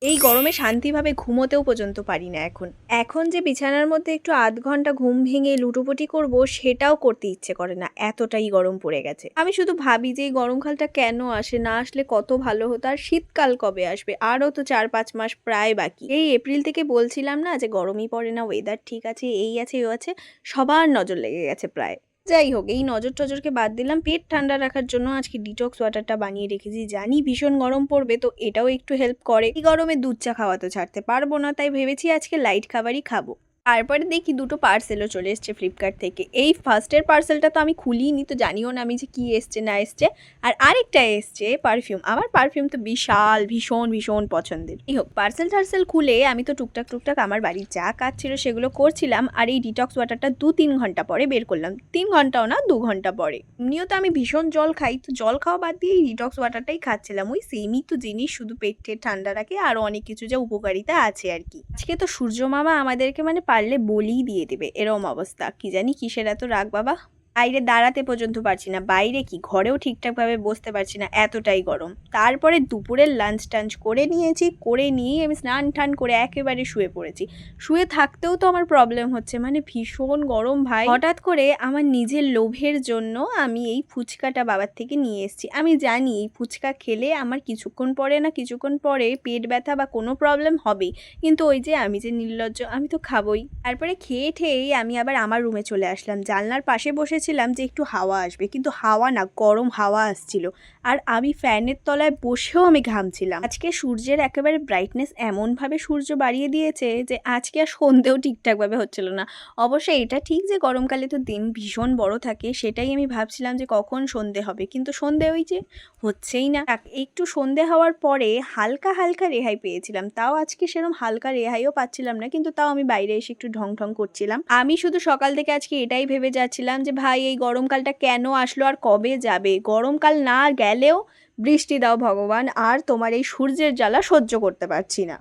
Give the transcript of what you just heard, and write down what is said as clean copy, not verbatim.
এই গরমে শান্তিভাবে ঘুমোতেও পর্যন্ত পারি না এখন। এখন যে বিছানার মধ্যে একটু আধ ঘন্টা ঘুম ভেঙে লুটোপুটি করব সেটাও করতে ইচ্ছে করে না। এতটাই গরম পড়ে গেছে। আমি শুধু ভাবি যে এই গরমকালটা কেন আসে? না আসলে কত ভালো হতো। আর শীতকাল কবে আসবে? আরও তো ৪-৫ মাস প্রায় বাকি। এই এপ্রিল থেকে বলছিলাম না যে গরমই পড়ে না, ওয়েদার ঠিক আছে, এই আছে, ও আছে। সবার নজর লেগে গেছে প্রায়। যাই হোক, এই নজর-টজরকে বাদ দিলাম। পেট ঠান্ডা রাখার জন্য আজকে ডিটক্স ওয়াটারটা বানিয়ে রেখেছি। জানি ভীষণ গরম পড়বে, তো এটাও একটু হেল্প করে। এই গরমে দুধ চা খাওয়া তো ছাড়তে পারবো না, তাই ভেবেছি আজকে লাইট খাবারই খাবো। তারপরে দেখি দুটো পার্সেলও চলে এসছে ফ্লিপকার্ট থেকে। এই ফার্স্টের পার্সেলটা তো আমি খুলিনি, তো জানিও না আমি যে কি এসছে না এসছে। আর আরেকটা এসছে পারফিউম। আমার পারফিউম তো বিশাল ভীষণ, ভীষণ পছন্দের। এই হোক, পার্সেল-টার্সেল খুলে আমি তো টুকটাক আমার বাড়ির যা কাজ ছিল সেগুলো করছিলাম। আর এই ডিটক্স ওয়াটারটা ২-৩ ঘন্টা পরে বের করলাম। ৩ ঘন্টাও না, ২ ঘন্টা পরে। এমনিও তো আমি ভীষণ জল খাই, তো জল খাওয়া বাদ দিয়ে এই ডিটক্স ওয়াটারটাই খাচ্ছিলাম। ওই সেমই তো জিনিস, শুধু পেট-টেট ঠান্ডা রাখে, আরও অনেক কিছু যা উপকারিতা আছে আর কি। আজকে তো সূর্য মামা আমাদেরকে মানে পারলে বলিই দিয়ে দেবে, এরম অবস্থা। কি জানি কিসের এত রাগ বাবা। বাইরে দাঁড়াতে পর্যন্ত পারছি না, বাইরে কি ঘরেও ঠিকঠাকভাবে বসতে পারছি না, এতটাই গরম। তারপরে দুপুরের লাঞ্চ টাঞ্চ করে নিয়েছি, করে নিয়েই আমি স্নান টান করে একেবারে শুয়ে পড়েছি। শুয়ে থাকতেও তো আমার প্রবলেম হচ্ছে, মানে ভীষণ গরম ভাই। হঠাৎ করে আমার নিজের লোভের জন্য আমি এই ফুচকাটা বাবার থেকে নিয়ে এসেছি। আমি জানি এই ফুচকা খেলে আমার কিছুক্ষণ পরে না কিছুক্ষণ পরে পেট ব্যথা বা কোনো প্রবলেম হবেই, কিন্তু ওই যে আমি যে নির্লজ্জ, আমি তো খাবোই। তারপরে খেয়ে ঠেয়েই আমি আবার আমার রুমে চলে আসলাম। জানলার পাশে বসেছিলাম যে একটু হাওয়া আসবে, কিন্তু হাওয়া না, গরম হাওয়া আসছিল। আর আমি ফ্যানের তলায় বসেও আমি ঘামছিলাম। আজকে সূর্যের একেবারে ব্রাইটনেস এমনভাবে সূর্য বাড়িয়ে দিয়েছে যে আজকে আর সন্ধেও ঠিকঠাকভাবে হচ্ছিল না। অবশ্যই এটা ঠিক যে গরমকালে তো দিন ভীষণ বড় থাকে, সেটাই আমি ভাবছিলাম যে কখন সন্ধে হবে, কিন্তু সন্ধে ওই যে হচ্ছেই না। একটু সন্ধে হওয়ার পরে হালকা হালকা রেহাই পেয়েছিলাম, তাও আজকে সেরকম হালকা রেহাইও পাচ্ছিলাম না, কিন্তু তাও আমি বাইরে এসে একটু ঢং ঢং করছিলাম। আমি শুধু সকাল থেকে আজকে এটাই ভেবে যাচ্ছিলাম যে ভাই এই গরমকালটা কেন আসলো আর কবে যাবে? গরমকাল না গেলেও বৃষ্টি দাও ভগবান, আর তোমার এই সূর্যের জ্বালা সহ্য করতে পারছি না।